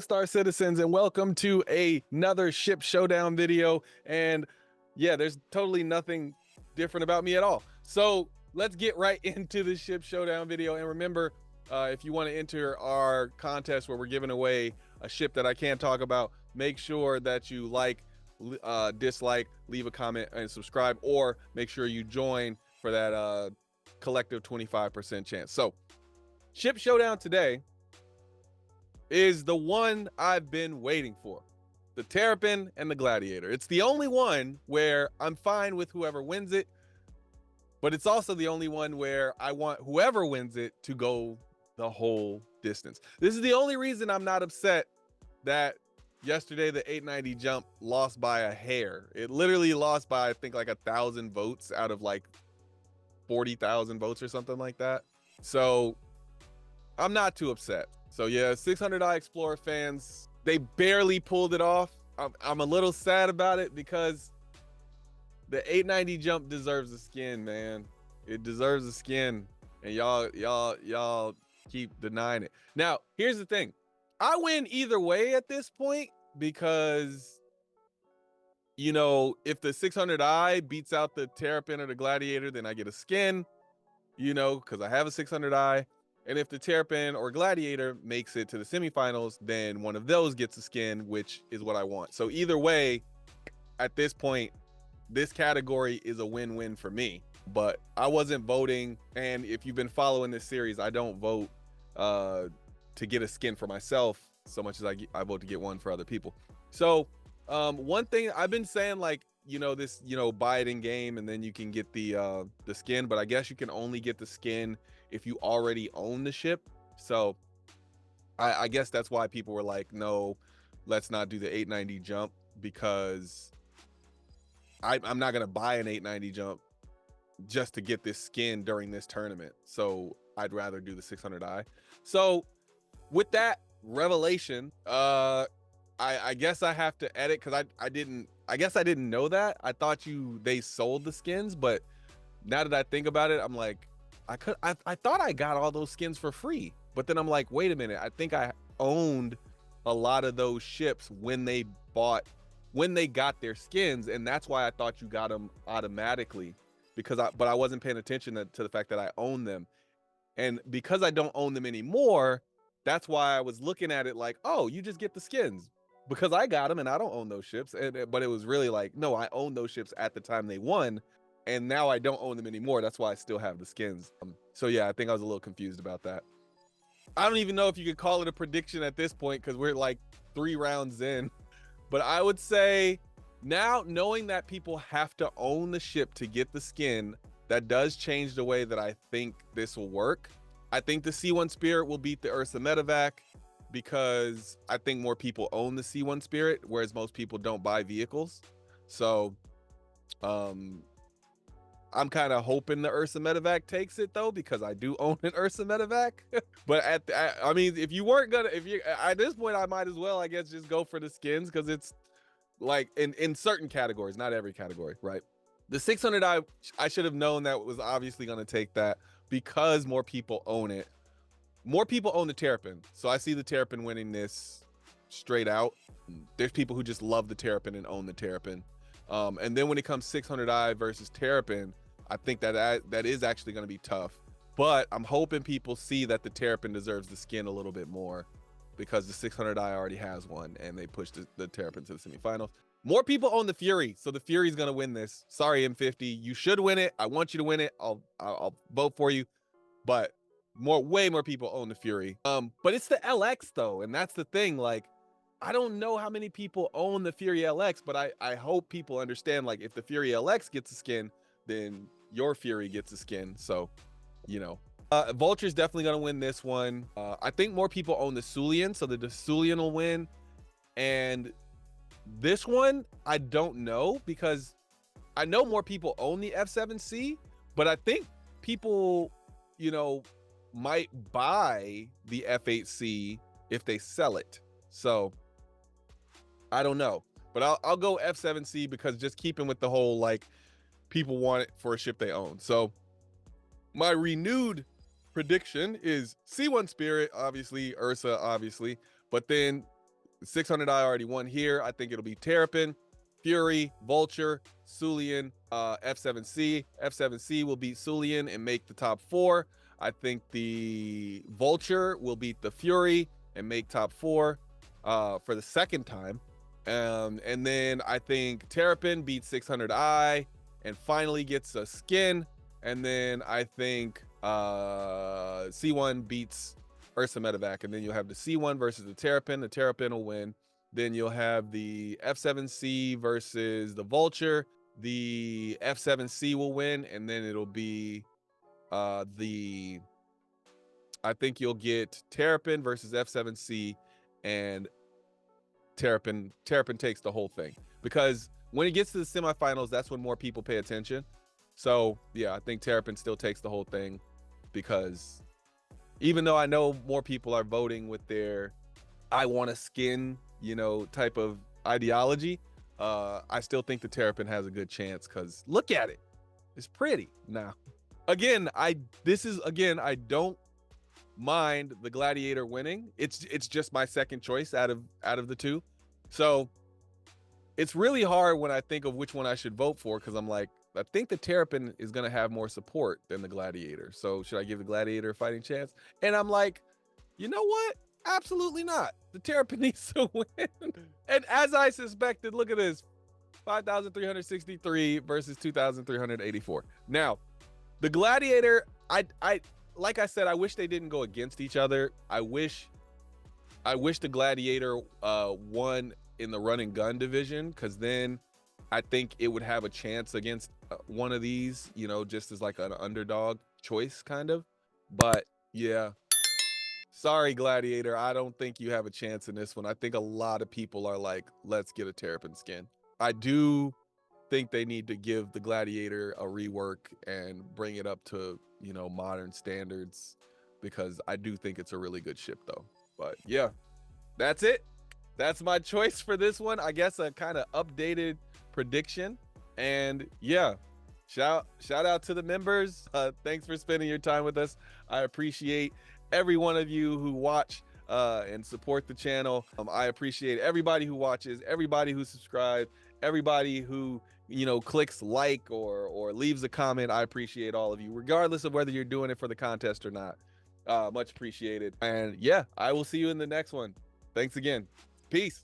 Star citizens, and welcome to another Ship Showdown video. And yeah, there's totally nothing different about me at all. So let's get right into the Ship Showdown video. And remember, if you want to enter our contest where we're giving away a ship that I can't talk about, make sure that you like, dislike, leave a comment, and subscribe, or make sure you join for that collective 25% chance. So Ship Showdown today is the one I've been waiting for. The Terrapin and the Gladiator. It's the only one where I'm fine with whoever wins it, but it's also the only one where I want whoever wins it to go the whole distance. This is the only reason I'm not upset that yesterday the 890 jump lost by a hair. It literally lost by, I think, like 1,000 votes out of like 40,000 votes or something like that. So I'm not too upset. So yeah, 600i Explorer fans, they barely pulled it off. I'm a little sad about it because the 890 jump deserves a skin, man. It deserves a skin, and y'all keep denying it. Now, here's the thing. I win either way at this point because, you know, if the 600i beats out the Terrapin or the Gladiator, then I get a skin, you know, because I have a 600i. And if the Terrapin or Gladiator makes it to the semifinals, then one of those gets a skin, which is what I want. So either way, at this point, this category is a win-win for me. But I wasn't voting, and if you've been following this series, I don't vote to get a skin for myself so much as I vote to get one for other people. So one thing I've been saying, like, you know, this, you know, buy it in game and then you can get the skin, but I guess you can only get the skin if you already own the ship. So I guess that's why people were like, no, let's not do the 890 jump, because I'm not gonna buy an 890 jump just to get this skin during this tournament. So I'd rather do the 600i. So with that revelation, I guess I have to edit, because I guess I didn't know that. I thought they sold the skins, but now that I think about it, I'm like, I thought I got all those skins for free. But then I'm like, wait a minute, I think I owned a lot of those ships when they got their skins, and that's why I thought you got them automatically, but I wasn't paying attention to the fact that I own them. And because I don't own them anymore, that's why I was looking at it like, oh, you just get the skins because I got them and I don't own those ships. But it was really like, no, I own those ships at the time they won, and now I don't own them anymore. That's why I still have the skins. So yeah, I think I was a little confused about that. I don't even know if you could call it a prediction at this point, because we're like 3 rounds in. But I would say now, knowing that people have to own the ship to get the skin, that does change the way that I think this will work. I think the C1 Spirit will beat the Ursa Medevac because I think more people own the C1 Spirit, whereas most people don't buy vehicles. So I'm kind of hoping the Ursa Medevac takes it, though, because I do own an Ursa Medevac. But I mean, if you at this point, I might as well, I guess, just go for the skins, because it's like in certain categories, not every category, right? The 600i, I should have known that was obviously going to take that because more people own it. More people own the Terrapin. So I see the Terrapin winning this straight out. There's people who just love the Terrapin and own the Terrapin. And then when it comes 600i versus Terrapin, I think that is actually going to be tough. But I'm hoping people see that the Terrapin deserves the skin a little bit more, because the 600i already has one and they pushed the Terrapin to the semifinals. More people own the Fury, so the Fury is going to win this. Sorry, M50, you should win it. I want you to win it. I'll vote for you. But way more people own the Fury. But it's the LX though, and that's the thing. Like, I don't know how many people own the Fury LX, but I hope people understand, like, if the Fury LX gets a skin, then your Fury gets a skin. So, you know, Vulture's definitely gonna win this one. I think more people own the Sulian, so the Sulian will win. And this one, I don't know, because I know more people own the F7C, but I think people, you know, might buy the F8C if they sell it. So I don't know, but I'll go F7C, because just keeping with the whole, like, people want it for a ship they own. So my renewed prediction is C1 Spirit, obviously, Ursa, obviously, but then 600i already won here. I think it'll be Terrapin, Fury, Vulture, Sulian, F7C. F7C will beat Sulian and make the top 4. I think the Vulture will beat the Fury and make top 4 for the second time. And then I think Terrapin beats 600i and finally gets a skin. And then I think C1 beats Ursa Medevac. And then you'll have the C1 versus the Terrapin. The Terrapin will win. Then you'll have the F7C versus the Vulture. The F7C will win. And then it'll be I think you'll get Terrapin versus F7C, and Terrapin takes the whole thing, because when it gets to the semifinals, that's when more people pay attention. So yeah, I think Terrapin still takes the whole thing, because even though I know more people are voting with their I want a skin, you know, type of ideology, I still think the Terrapin has a good chance, because look at it. It's pretty. Now, again, I don't mind the Gladiator winning. It's just my second choice out of the two. So it's really hard when I think of which one I should vote for, because I'm like, I think the Terrapin is going to have more support than the Gladiator. So should I give the Gladiator a fighting chance? And I'm like, you know what? Absolutely not. The Terrapin needs to win. And as I suspected, look at this. 5,363 versus 2,384. Now, the Gladiator, I like I said, I wish they didn't go against each other. I wish the Gladiator won in the run and gun division, because then I think it would have a chance against one of these, you know, just as like an underdog choice kind of. But yeah, sorry, Gladiator, I don't think you have a chance in this one. I think a lot of people are like, let's get a Terrapin skin. I do think they need to give the Gladiator a rework and bring it up to, you know, modern standards, because I do think it's a really good ship though. But yeah, that's it. That's my choice for this one. I guess a kind of updated prediction. And yeah, shout out to the members. Thanks for spending your time with us. I appreciate every one of you who watch and support the channel. I appreciate everybody who watches, everybody who subscribes, everybody who, you know, clicks like or leaves a comment. I appreciate all of you, regardless of whether you're doing it for the contest or not. Much appreciated. And yeah, I will see you in the next one. Thanks again. Peace.